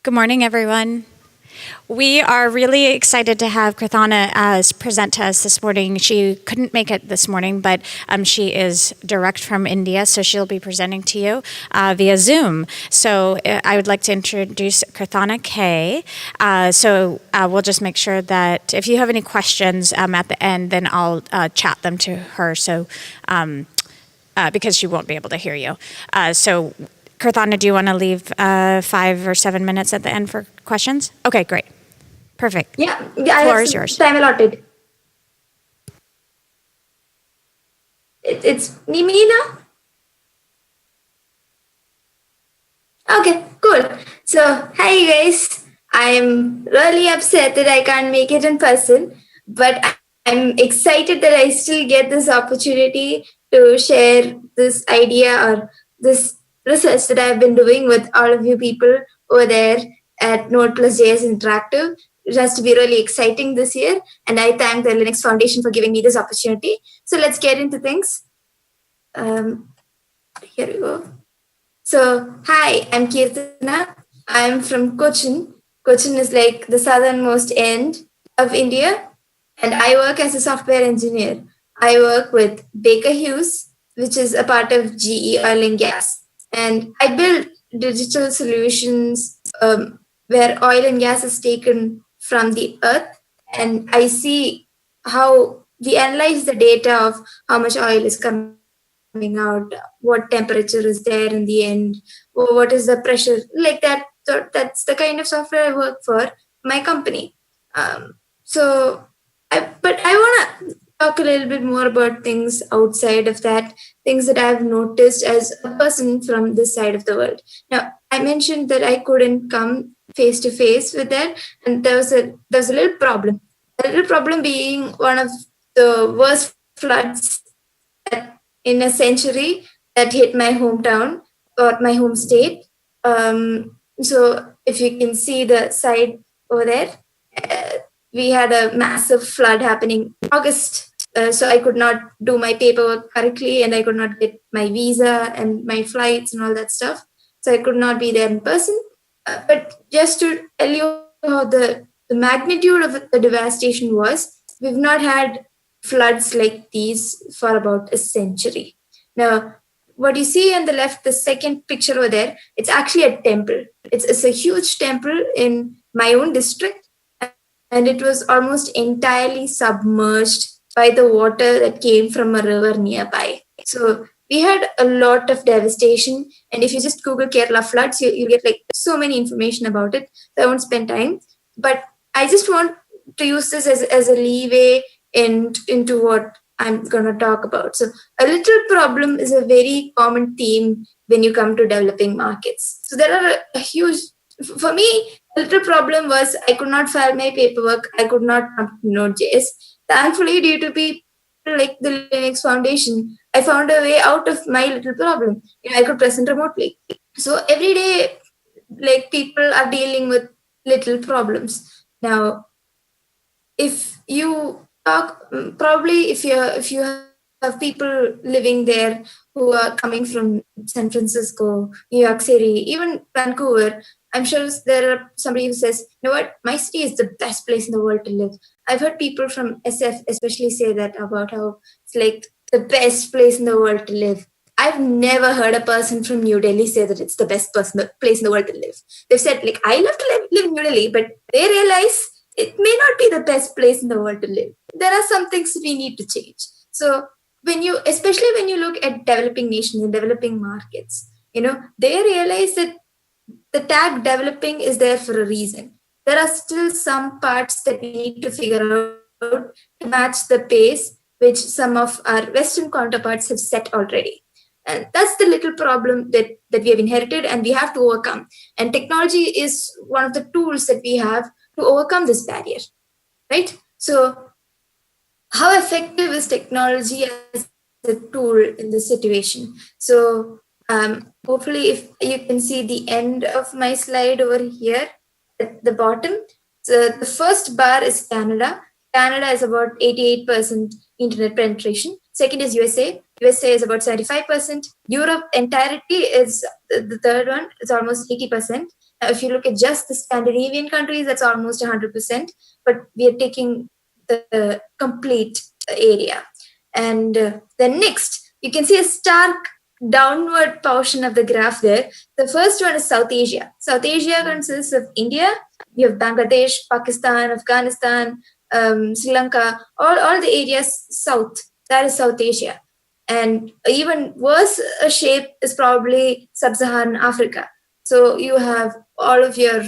Good morning, everyone. We are really excited to have Keerthana as present to us this morning. She couldn't make it this morning, but she is direct from India, so she'll be presenting to you via Zoom. So I would like to introduce Keerthana K. We'll just make sure that if you have any questions at the end, then I'll chat them to her. Because she won't be able to hear you. Keerthana, do you want to leave 5 or 7 minutes at the end for questions? Okay, great. Perfect. Yeah, I floor is yours. Time allotted. It's me now? Okay, cool. So, hi guys. I'm really upset that I can't make it in person, but I'm excited that I still get this opportunity to share this idea or this research that I've been doing with all of you people over there at node.js Interactive. It has to be really exciting this year, and I thank the Linux Foundation for giving me this opportunity. So let's get into things. Here we go. So, hi, I'm Keerthana. I'm from Cochin. Cochin is like the southernmost end of India, and I work as a software engineer. I work with Baker Hughes, which is a part of GE Oil and Gas. And I build digital solutions where oil and gas is taken from the earth, and I see how we analyze the data of how much oil is coming out, what temperature is there in the end, what is the pressure, like that. So that's the kind of software I work for my company. But I want to talk a little bit more about things outside of that, things that I've noticed as a person from this side of the world. Now, I mentioned that I couldn't come face to face with that, and there was a little problem. A little problem being one of the worst floods in a century that hit my hometown or my home state. So if you can see the side over there, we had a massive flood happening in August. So I could not do my paperwork correctly, and I could not get my visa and my flights and all that stuff. So I could not be there in person. But just to tell you how the magnitude of the devastation was, we've not had floods like these for about a century. Now, what you see on the left, the second picture over there, it's actually a temple. It's a huge temple in my own district, and it was almost entirely submerged by the water that came from a river nearby. So we had a lot of devastation, and if you just Google Kerala floods, you get like so many information about it. So I won't spend time, but I just want to use this as a leeway into what I'm going to talk about. So a little problem is a very common theme when you come to developing markets. So there are a huge, for me, a little problem was I could not file my paperwork. I could not come to Node.js. Thankfully, due to people like the Linux Foundation, I found a way out of my little problem. I could present remotely. So every day, like people are dealing with little problems. Now, if you talk, probably if you have people living there who are coming from San Francisco, New York City, even Vancouver, I'm sure there are somebody who says, you know what, my city is the best place in the world to live. I've heard people from SF especially say that about how it's like the best place in the world to live. I've never heard a person from New Delhi say that it's the best place in the world to live. They've said, like, I love to live in New Delhi, but they realize it may not be the best place in the world to live. There are some things we need to change. So especially when you look at developing nations and developing markets, they realize that the tag developing is there for a reason. There are still some parts that we need to figure out to match the pace which some of our Western counterparts have set already. And that's the little problem that we have inherited and we have to overcome. And technology is one of the tools that we have to overcome this barrier, right? So how effective is technology as a tool in this situation? So hopefully if you can see the end of my slide over here at the bottom. So the first bar is Canada. Canada is about 88% internet penetration. Second is USA. USA is about 75%. Europe entirety is the third one. It's almost 80%. Now, if you look at just the Scandinavian countries, that's almost 100%. But we are taking the complete area. And then next, you can see a stark downward portion of the graph there. The first one is South Asia. South Asia consists of India, you have Bangladesh, Pakistan, Afghanistan, Sri Lanka, all the areas south. That is South Asia. And even worse shape is probably Sub-Saharan Africa. So you have all of your,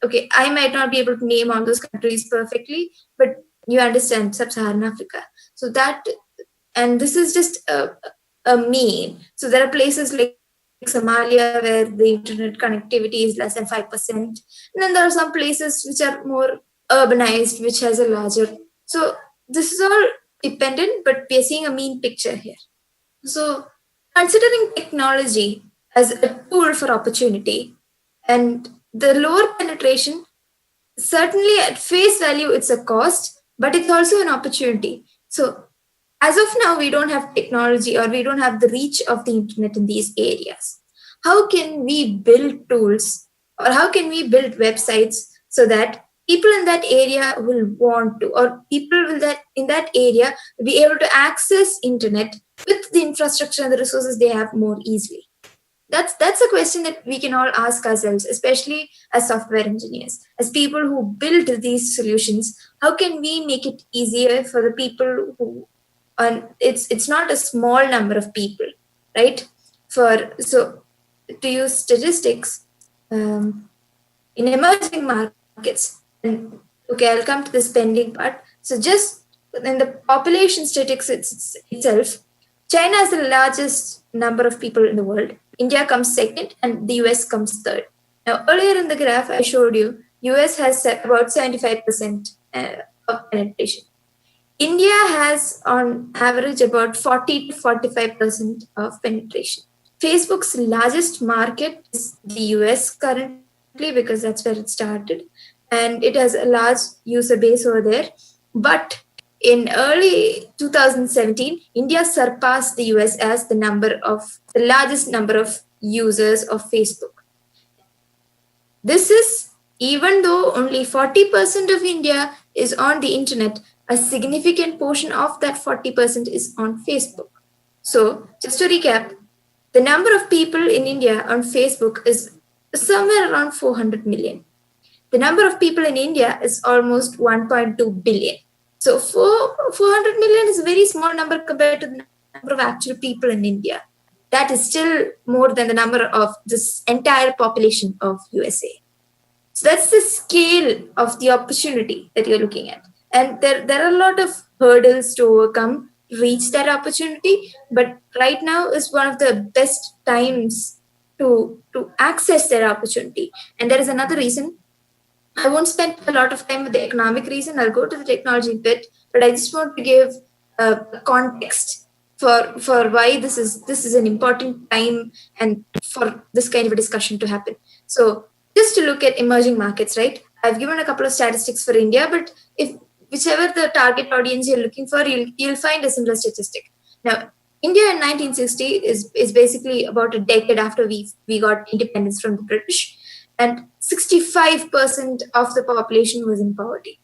okay, I might not be able to name all those countries perfectly, but you understand Sub-Saharan Africa. So that, and this is just a mean. So there are places like Somalia where the internet connectivity is less than 5%. And then there are some places which are more urbanized, which has a larger. So this is all dependent, but we are seeing a mean picture here. So considering technology as a tool for opportunity and the lower penetration, certainly at face value, it's a cost, but it's also an opportunity. So as of now, we don't have technology or we don't have the reach of the internet in these areas. How can we build tools or how can we build websites so that people in that area will want to, or people will that in that area will be able to access internet with the infrastructure and the resources they have more easily? That's a question that we can all ask ourselves, especially as software engineers, as people who build these solutions. How can we make it easier for the people who, and it's not a small number of people, right? For so to use statistics, in emerging markets, and okay, I'll come to the spending part. So just in the population statistics itself, China has the largest number of people in the world. India comes second, and the US comes third. Now, earlier in the graph I showed you, US has about 75% of penetration. India has on average about 40 to 45% of penetration. Facebook's largest market is the US currently because that's where it started, and it has a large user base over there. But in early 2017, India surpassed the US as the largest number of users of Facebook. This is even though only 40% of India is on the internet, a significant portion of that 40% is on Facebook. So, just to recap, the number of people in India on Facebook is somewhere around 400 million. The number of people in India is almost 1.2 billion. So 400 million is a very small number compared to the number of actual people in India. That is still more than the number of this entire population of USA. So that's the scale of the opportunity that you're looking at. And there are a lot of hurdles to overcome to reach that opportunity. But right now is one of the best times to access that opportunity. And there is another reason. I won't spend a lot of time with the economic reason. I'll go to the technology bit, but I just want to give a context for why this is an important time and for this kind of a discussion to happen. So just to look at emerging markets, right? I've given a couple of statistics for India, but if whichever the target audience you're looking for, you'll find a similar statistic. Now, India in 1960 is basically about a decade after we got independence from the British, and 65% of the population was in poverty.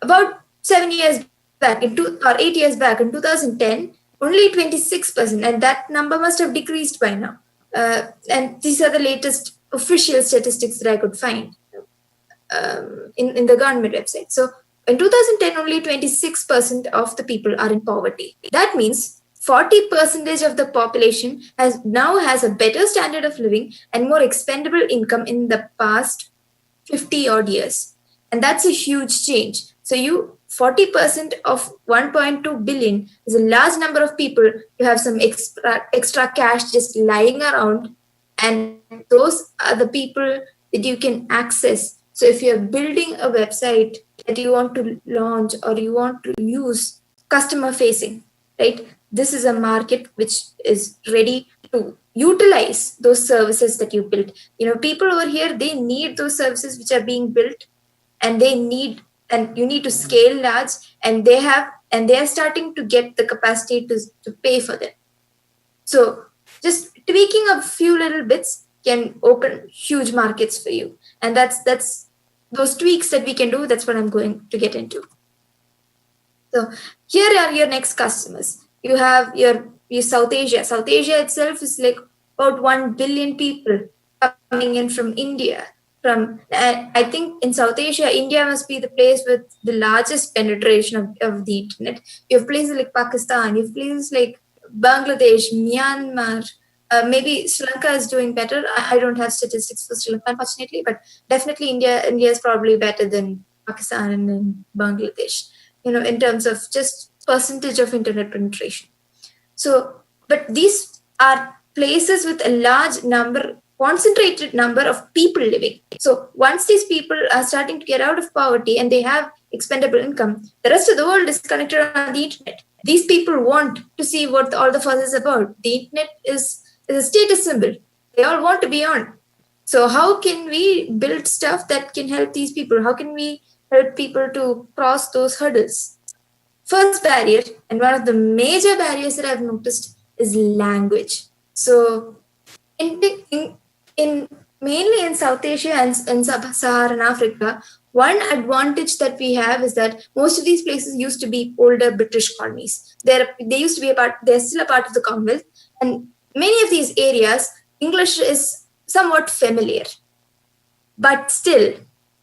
About 7 years back, or 8 years back, in 2010, only 26%, and that number must have decreased by now. And these are the latest official statistics that I could find in the government website. So in 2010, only 26% of the people are in poverty. That means 40% of the population has a better standard of living and more expendable income in the past 50 odd years. And that's a huge change. So 40% of 1.2 billion is a large number of people who have some extra cash just lying around. And those are the people that you can access. So if you're building a website that you want to launch or you want to use customer facing, right? This is a market which is ready to utilize those services that you built. People over here, they need those services which are being built, and you need to scale large, and they have and they are starting to get the capacity to pay for them. So just tweaking a few little bits can open huge markets for you. And that's those tweaks that we can do, that's what I'm going to get into. So here are your next customers. You have your South Asia. South Asia itself is like about 1 billion people coming in from India. I think in South Asia, India must be the place with the largest penetration of the internet. You have places like Pakistan, you have places like Bangladesh, Myanmar, maybe Sri Lanka is doing better. I don't have statistics for Sri Lanka, unfortunately, but definitely India is probably better than Pakistan and Bangladesh, in terms of just percentage of internet penetration. So, but these are places with a large number, concentrated number of people living. So once these people are starting to get out of poverty and they have expendable income, the rest of the world is connected on the internet. These people want to see what all the fuss is about. The internet is a status symbol. They all want to be on. So how can we build stuff that can help these people? How can we help people to cross those hurdles? First barrier, and one of the major barriers that I've noticed, is language. So in mainly in South Asia and in Sub-Saharan Africa, one advantage that we have is that most of these places used to be older British colonies. They used to be they're still a part of the Commonwealth, and many of these areas, English is somewhat familiar, but still,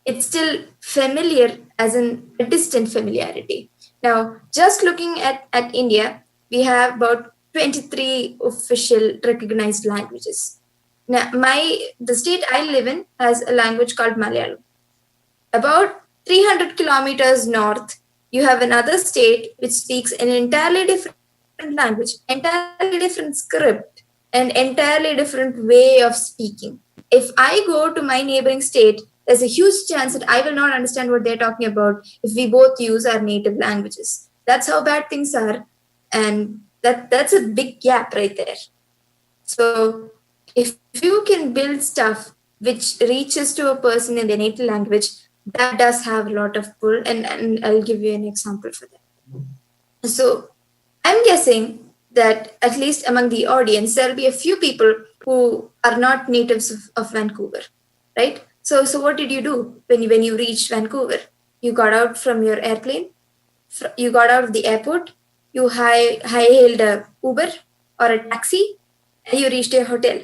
it's still familiar as in a distant familiarity. Now, just looking at India, we have about 23 official recognized languages. Now, the state I live in has a language called Malayalam. About 300 kilometers north, you have another state which speaks an entirely different language, entirely different script, an entirely different way of speaking. If I go to my neighboring state, there's a huge chance that I will not understand what they're talking about if we both use our native languages. That's how bad things are. And that's a big gap right there. So if you can build stuff which reaches to a person in their native language, that does have a lot of pull. And I'll give you an example for that. So I'm guessing that at least among the audience, there'll be a few people who are not natives of Vancouver, right? So what did you do when you reached Vancouver? You got out from your airplane, you got out of the airport, you hailed a Uber or a taxi, and you reached your hotel,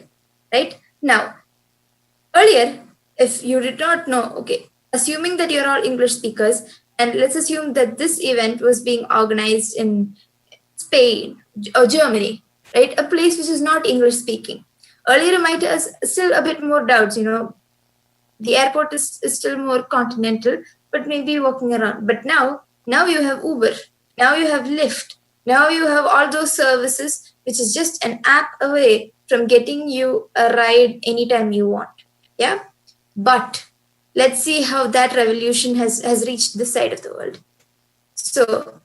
right? Now, earlier, if you did not know, okay, assuming that you're all English speakers, and let's assume that this event was being organized in Spain or Germany, right? A place which is not English speaking. Earlier, you might have still a bit more doubts, the airport is still more continental, but maybe walking around. But now you have Uber, now you have Lyft, now you have all those services, which is just an app away from getting you a ride anytime you want. Yeah. But let's see how that revolution has reached this side of the world. So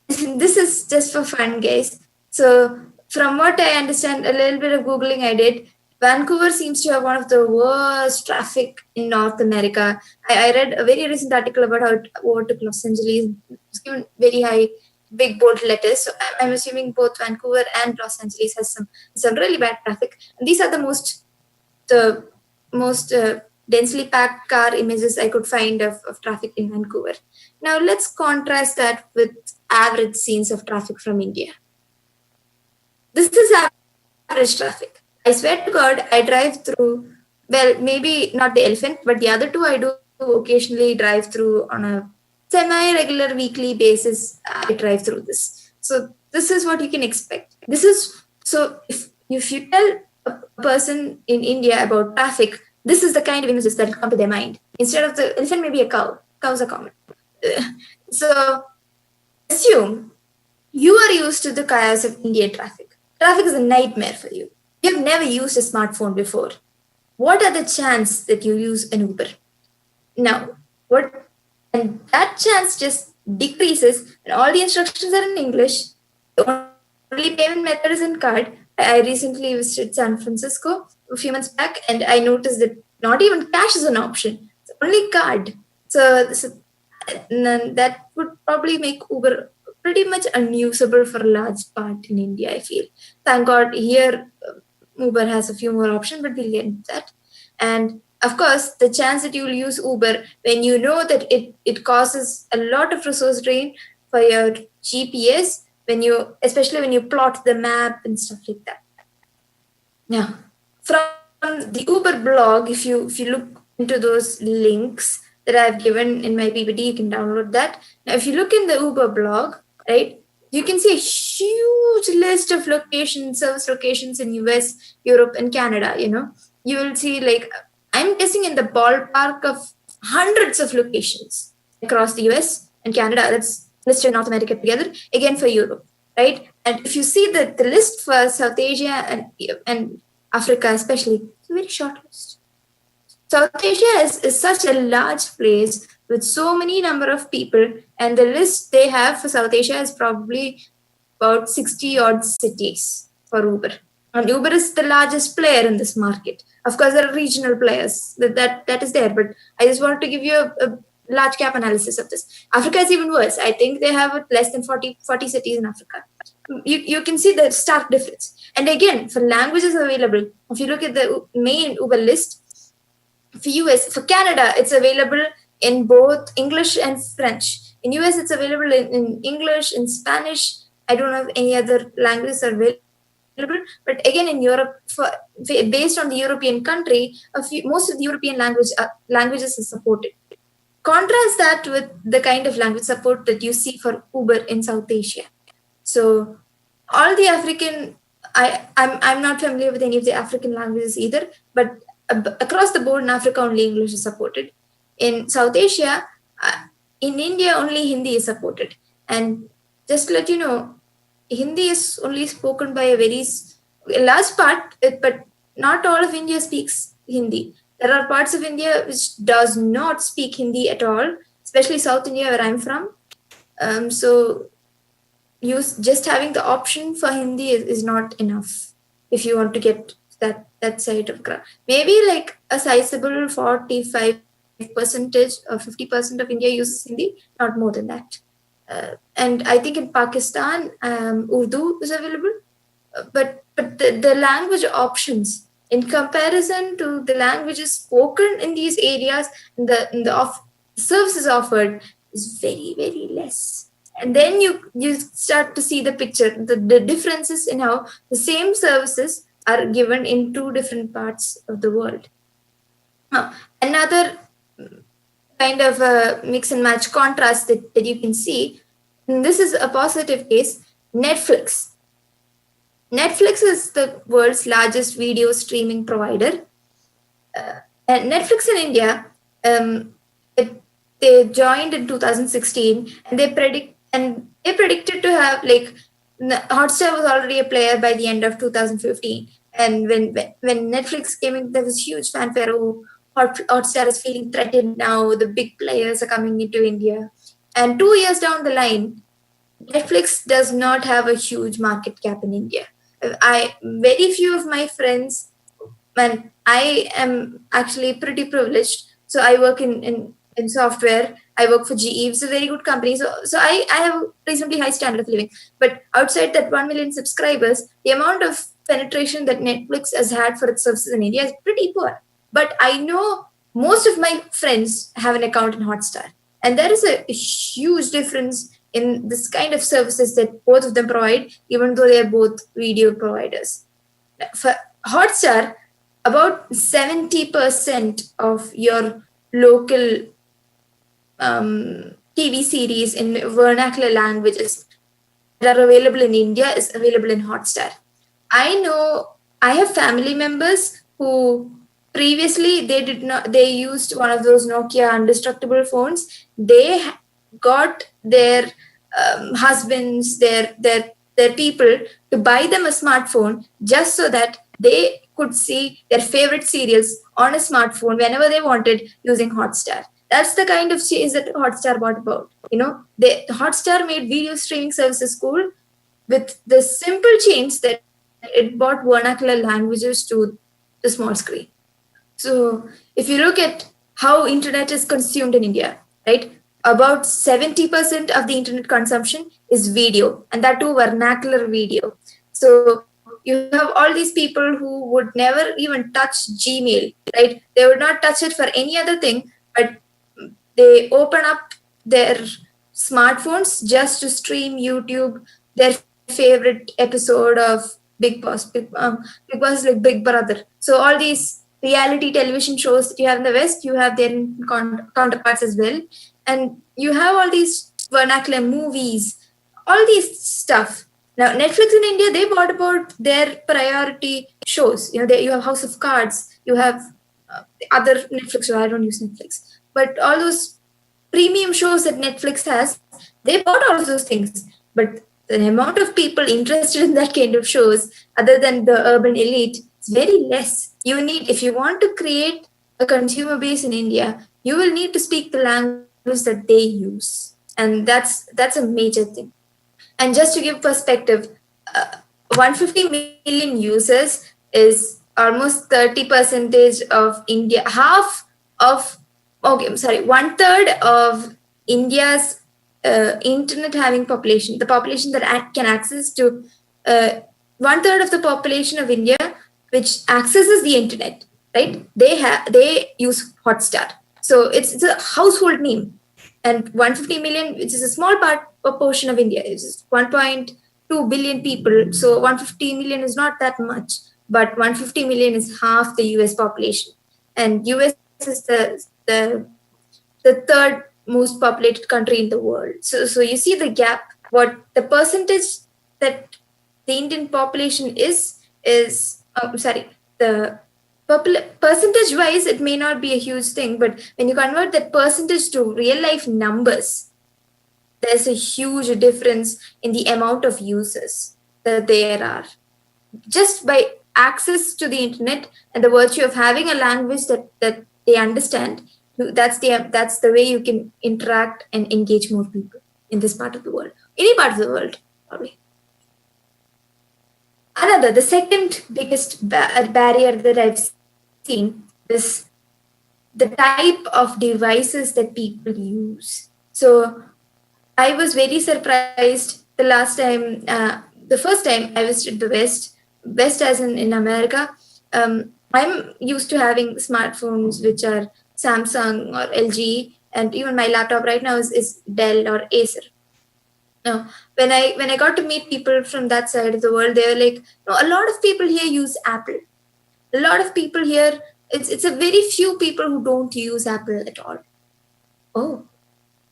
this is just for fun, guys. So from what I understand, a little bit of Googling I did, Vancouver seems to have one of the worst traffic in North America. I read a very recent article about how it overtook Los Angeles. It's given very high, big, bold letters. So I'm assuming both Vancouver and Los Angeles has some really bad traffic. And these are the most densely packed car images I could find of traffic in Vancouver. Now let's contrast that with average scenes of traffic from India. This is average traffic. I swear to God, I drive through, well, maybe not the Elephant, but the other two I do occasionally drive through on a semi-regular weekly basis. I drive through this. So this is what you can expect. So if you tell a person in India about traffic, this is the kind of images that come to their mind. Instead of the elephant, maybe a cow. Cows are common. So assume you are used to the chaos of Indian traffic. Traffic is a nightmare for you. You've never used a smartphone before. What are the chances that you use an Uber? Now, and that chance just decreases, and all the instructions are in English. The only payment method is in card. I recently visited San Francisco a few months back, and I noticed that not even cash is an option. It's only card. So then that would probably make Uber pretty much unusable for a large part in India, I feel. Thank God here Uber has a few more options, but we'll get into that. And of course, the chance that you'll use Uber when you know that it causes a lot of resource drain for your GPS, especially when you plot the map and stuff like that. Now, from the Uber blog, if you look into those links that I've given in my PPT, you can download that. Now, if you look in the Uber blog, right, you can see a huge list of locations, service locations in US, Europe, and Canada. You will see, like, I'm guessing in the ballpark of hundreds of locations across the US and Canada. That's listed in North America together. Again for Europe, right? And if you see the list for South Asia and Africa especially, it's a very short list. South Asia is such a large place with so many number of people, and the list they have for South Asia is probably about 60 odd cities for Uber. And Uber is the largest player in this market. Of course, there are regional players that is there, but I just wanted to give you a large cap analysis of this. Africa is even worse. I think they have less than 40 cities in Africa. You can see the stark difference. And again, for languages available, if you look at the main Uber list, for US, for Canada, it's available in both English and French. In US, it's available in English, in Spanish. I don't know if any other languages are available. But again, in Europe, based on the European country, most of the European languages are supported. Contrast that with the kind of language support that you see for Uber in South Asia. So all the African, I'm not familiar with any of the African languages either, but across the board in Africa, only English is supported. In South Asia, in India, only Hindi is supported. And just to let you know, Hindi is only spoken by a large part, but not all of India speaks Hindi. There are parts of India which does not speak Hindi at all, especially South India where I'm from. So just having the option for Hindi is not enough if you want to get that side of crowd. Maybe like a sizable 45% or 50% of India uses Hindi, not more than that. And I think in Pakistan, Urdu is available, but the language options in comparison to the languages spoken in these areas, the services offered is very, very less. And then you start to see the picture, the differences in how the same services are given in two different parts of the world. Another kind of a mix and match contrast that you can see, and this is a positive case, Netflix. Netflix is the world's largest video streaming provider. And Netflix in India, they joined in 2016, and they predicted to have, like, Hotstar was already a player by the end of 2015. And when Netflix came in, there was huge fanfare. Oh, Hotstar is feeling threatened now. The big players are coming into India. And 2 years down the line, Netflix does not have a huge market cap in India. Very few of my friends, and I am actually pretty privileged. So I work in software. I work for GE. It's a very good company. So I have a reasonably high standard of living. But outside that 1 million subscribers, the amount of penetration that Netflix has had for its services in India is pretty poor. But I know most of my friends have an account in Hotstar. And there is a huge difference in this kind of services that both of them provide, even though they are both video providers. For Hotstar, about 70% of your local TV series in vernacular languages that are available in India is available in Hotstar. I know I have family members who previously they used one of those Nokia indestructible phones. They got their husbands, their people to buy them a smartphone just so that they could see their favorite serials on a smartphone whenever they wanted using Hotstar. That's the kind of change that Hotstar brought about. Hotstar made video streaming services cool with the simple change that it brought vernacular languages to the small screen. So if you look at how internet is consumed in India, right? about 70% of the internet consumption is video, and that too vernacular video. So you have all these people who would never even touch Gmail, right? They would not touch it for any other thing, but they open up their smartphones just to stream YouTube, their favorite episode of Big Boss is like Big Brother. So all these reality television shows that you have in the West, you have their counterparts as well, and you have all these vernacular movies, all these stuff. Now Netflix in India, they bought about their priority shows. You have House of Cards, you have other Netflix shows. I don't use Netflix, but all those premium shows that Netflix has, they bought all of those things. But the amount of people interested in that kind of shows, other than the urban elite, is very less. If you want to create a consumer base in India, you will need to speak the language that they use, and that's a major thing. And just to give perspective, 150 million users is almost 30% of India, half of, okay, I'm sorry, one third of India's internet having population, the population that can access to one third of the population of India, which accesses the internet, right? They use Hotstar, so it's a household name. And 150 million, which is a small portion of India, is 1.2 billion people. So 150 million is not that much, but 150 million is half the US population, and US is the third most populated country in the world. So you see the gap. What the percentage that the Indian population is sorry, the percentage wise, it may not be a huge thing, but when you convert that percentage to real life numbers, there's a huge difference in the amount of users that there are. Just by access to the internet and the virtue of having a language that they understand, that's the way you can interact and engage more people in this part of the world, any part of the world, probably. The second biggest barrier that I've seen is the type of devices that people use. So I was very surprised the first time I visited the West as in America. I'm used to having smartphones which are Samsung or LG, and even my laptop right now is Dell or Acer. No, when I got to meet people from that side of the world, they were like, no, a lot of people here use Apple. A lot of people here, it's a very few people who don't use Apple at all. Oh,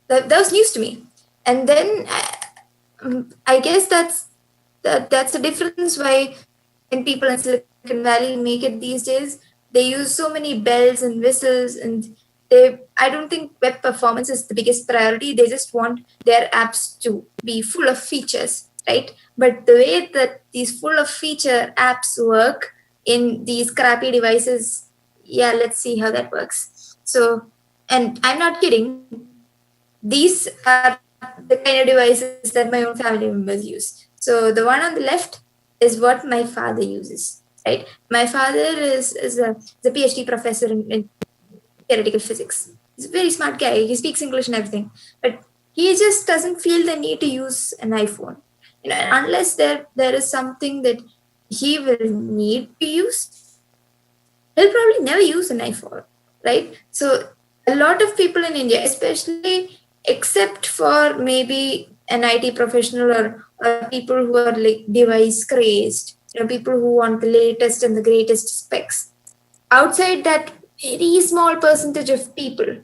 that was news to me. And then I guess that's the difference why when people in Silicon Valley make it these days, they use so many bells and whistles, and I don't think web performance is the biggest priority. They just want their apps to be full of features, right? But the way that these full of feature apps work in these crappy devices, yeah, let's see how that works. So, and I'm not kidding, these are the kind of devices that my own family members use. So the one on the left is what my father uses, right? My father is a PhD professor in theoretical physics. He's a very smart guy. He speaks English and everything, but he just doesn't feel the need to use an iPhone. Unless there is something that he will need to use, he'll probably never use an iPhone, right? So a lot of people in India, especially, except for maybe an IT professional or people who are like device crazed, people who want the latest and the greatest specs. Outside that very small percentage of people,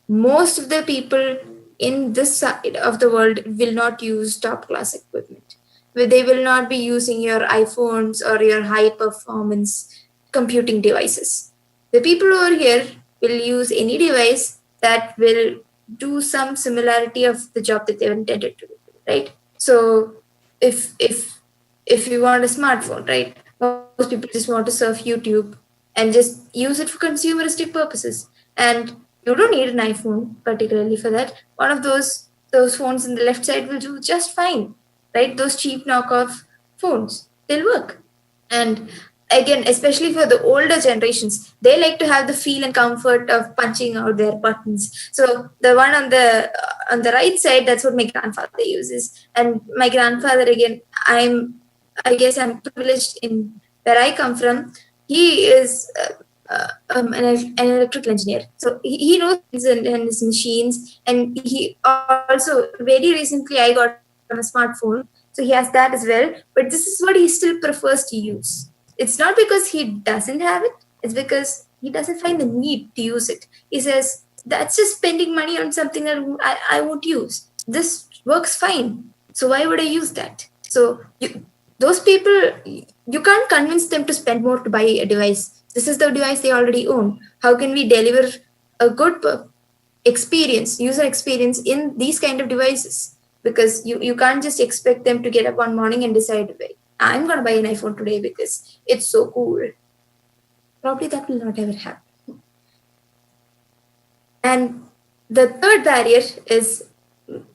most of the people in this side of the world will not use top class equipment. They will not be using your iPhones or your high performance computing devices. The people who are here will use any device that will do some similarity of the job that they were intended to do, right? So if you want a smartphone, right, most people just want to surf YouTube and just use it for consumeristic purposes. And you don't need an iPhone particularly for that. One of those phones in the left side will do just fine, right? Those cheap knockoff phones, they'll work. And again, especially for the older generations, they like to have the feel and comfort of punching out their buttons. So the one on the right side, that's what my grandfather uses. And my grandfather, again, I guess I'm privileged in where I come from. He is an electrical engineer, so he knows and his machines. And he also, very recently, I got him a smartphone, so he has that as well. But this is what he still prefers to use. It's not because he doesn't have it, it's because he doesn't find the need to use it. He says, that's just spending money on something that I won't use. This works fine. So why would I use that? So those people, you can't convince them to spend more to buy a device. This is the device they already own. How can we deliver a good user experience in these kind of devices? Because you can't just expect them to get up one morning and decide, I'm going to buy an iPhone today because it's so cool. Probably that will not ever happen. And the third barrier is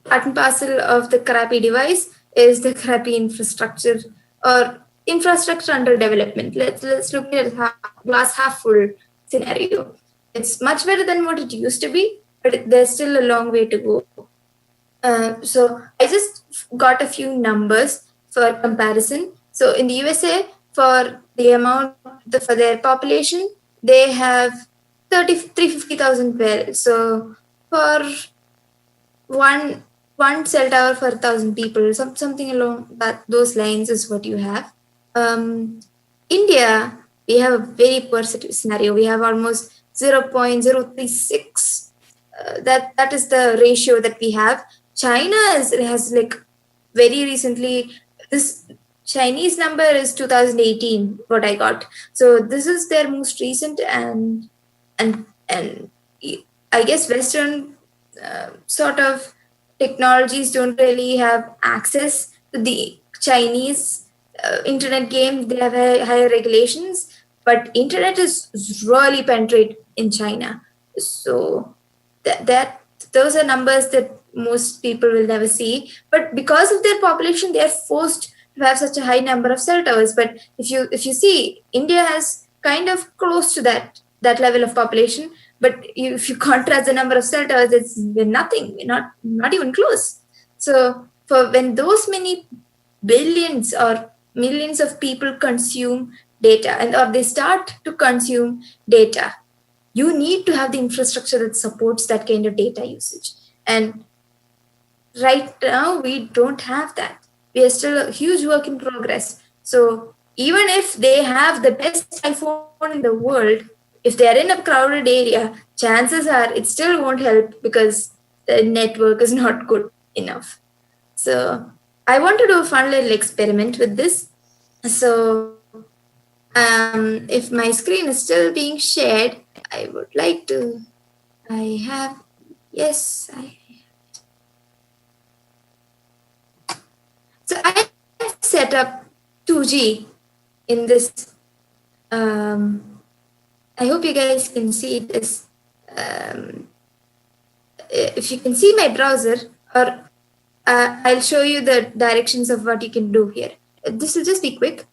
part and parcel of the crappy device is the crappy infrastructure or infrastructure under development. Let's look at a glass half full scenario. It's much better than what it used to be, but there's still a long way to go. So I just got a few numbers for comparison. So in the USA, for the amount for their population, they have 350,000 wells. So for one cell tower for 1,000 people, something along those lines is what you have. India, we have a very poor scenario. We have almost 0.036. That is the ratio that we have. China has like very recently, this Chinese number is 2018, what I got. So this is their most recent, and I guess Western sort of technologies don't really have access to the Chinese internet game. They have higher regulations, but internet is really penetrate in China. So that those are numbers that most people will never see. But because of their population, they are forced to have such a high number of cell towers. But if you see, India has kind of close to that level of population. But if you contrast the number of cell towers, we're nothing. We're not even close. So for when those many billions or millions of people consume data, and or they start to consume data, you need to have the infrastructure that supports that kind of data usage. And right now, we don't have that. We are still a huge work in progress. So even if they have the best iPhone in the world, if they are in a crowded area, chances are it still won't help because the network is not good enough. So I want to do a fun little experiment with this. So if my screen is still being shared, I would like to, I have, yes, so I set up 2G in this. I hope you guys can see this. If you can see my browser, or I'll show you the directions of what you can do here. This will just be quick.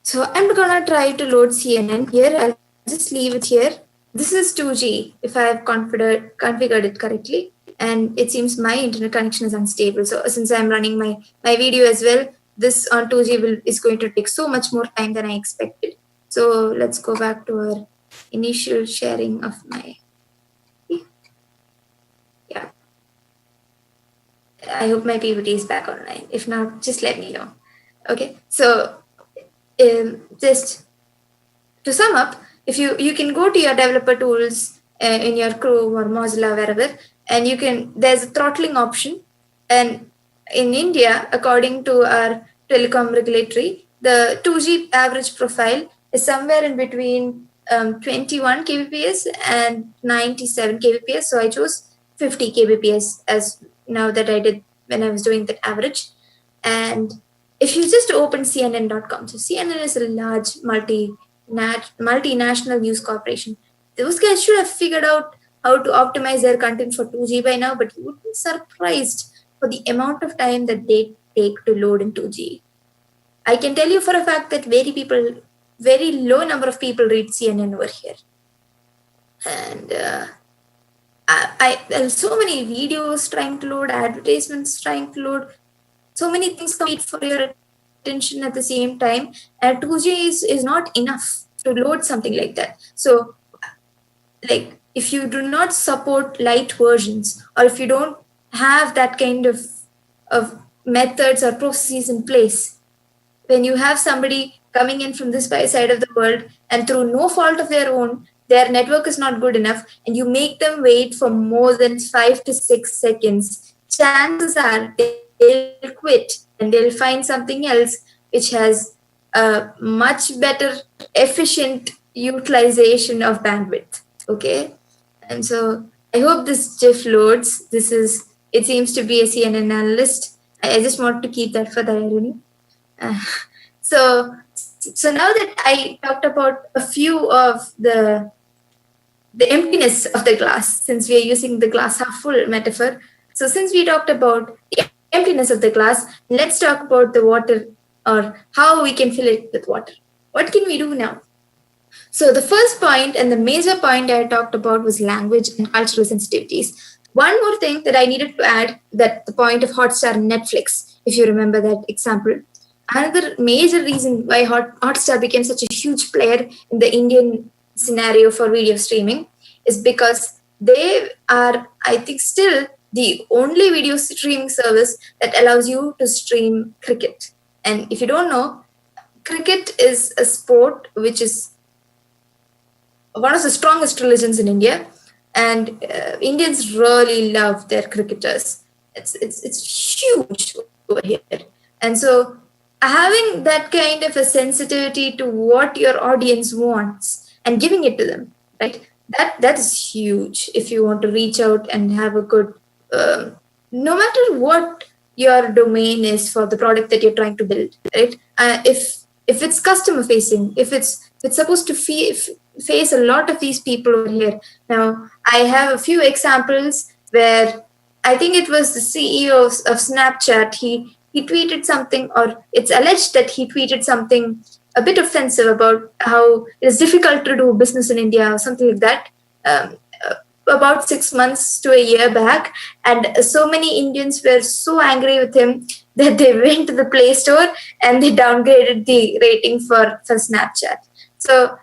So I'm gonna try to load CNN here. I'll just leave it here. This is 2G if I have configured it correctly. And it seems my internet connection is unstable. So since I'm running my video as well, this on 2G is going to take so much more time than I expected. So let's go back to our initial sharing of my, yeah. I hope my PPT is back online. If not, just let me know. Okay, so just to sum up, if you can go to your developer tools in your Chrome or Mozilla, wherever, and there's a throttling option. And in India, according to our telecom regulatory, the 2G average profile is somewhere in between 21 kbps and 97 kbps. So I chose 50 kbps as now that I did when I was doing that average. And if you just open CNN.com, so CNN is a large multinational news corporation. Those guys should have figured out how to optimize their content for 2G by now, but you would be surprised for the amount of time that they take to load in 2G. I can tell you for a fact that very low number of people read CNN over here. And there's so many videos trying to load, advertisements trying to load, so many things compete for your attention at the same time. And 2G is not enough to load something like that. So, like, if you do not support light versions, or if you don't have that kind of methods or processes in place, when you have somebody coming in from this side of the world and through no fault of their own, their network is not good enough, and you make them wait for more than 5 to 6 seconds, chances are they'll quit and they'll find something else which has a much better, efficient utilization of bandwidth. Okay. And so I hope this GIF loads. It seems to be a CNN analyst. I just want to keep that for the irony. So now that I talked about a few of the emptiness of the glass, since we are using the glass half full metaphor. So since we talked about the emptiness of the glass, let's talk about the water, or how we can fill it with water. What can we do now? So the first point and the major point I talked about was language and cultural sensitivities. One more thing that I needed to add, that the point of Hotstar and Netflix, if you remember that example. Another major reason why Hotstar became such a huge player in the Indian scenario for video streaming is because they are, I think, still the only video streaming service that allows you to stream cricket. And if you don't know, cricket is a sport which is one of the strongest religions in India, and Indians really love their cricketers. It's huge over here, and so having that kind of a sensitivity to what your audience wants and giving it to them, right? That is huge if you want to reach out and have a good, no matter what your domain is for the product that you're trying to build, right? If it's customer facing, if it's supposed to face a lot of these people over here. Now, I have a few examples where I think it was the CEO of Snapchat. He tweeted something, or it's alleged that he tweeted something a bit offensive about how it's difficult to do business in India or something like that, about 6 months to a year back. And so many Indians were so angry with him that they went to the Play Store and they downgraded the rating for Snapchat. So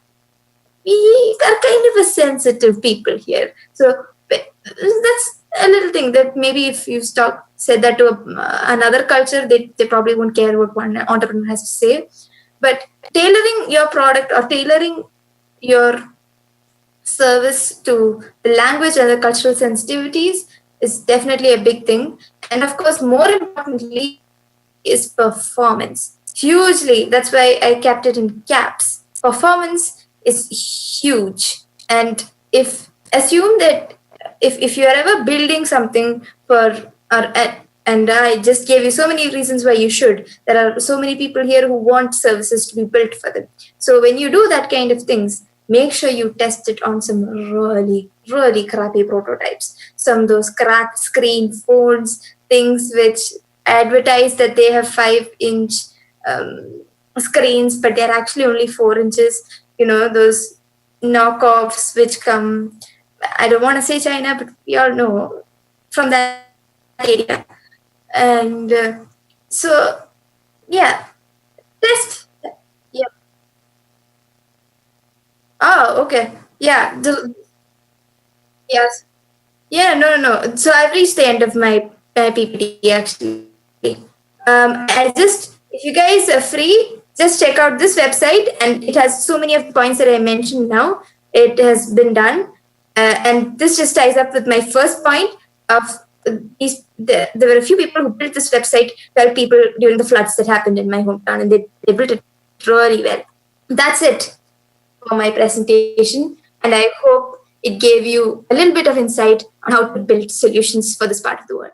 we are kind of a sensitive people here. So that's a little thing that maybe if you said that to another culture, they probably won't care what one entrepreneur has to say. But tailoring your product or tailoring your service to the language and the cultural sensitivities is definitely a big thing. And of course, more importantly, is performance. Hugely. That's why I kept it in caps. Performance is huge. And assume that if you're ever building something and I just gave you so many reasons why you should. There are so many people here who want services to be built for them. So when you do that kind of things, make sure you test it on some really, really crappy prototypes. Some of those cracked screen phones, things which advertise that they have 5-inch screens, but they're actually only 4 inches. Those knockoffs which come, I don't want to say China, but we all know from that area. And so, yeah, test. Yeah. Oh, okay. Yeah. Yes. Yeah. No. So I've reached the end of my PPT actually. If you guys are free, just check out this website, and it has so many of the points that I mentioned now. It has been done. And this just ties up with my first point of there were a few people who built this website to help people during the floods that happened in my hometown, and they built it really well. That's it for my presentation, and I hope it gave you a little bit of insight on how to build solutions for this part of the world.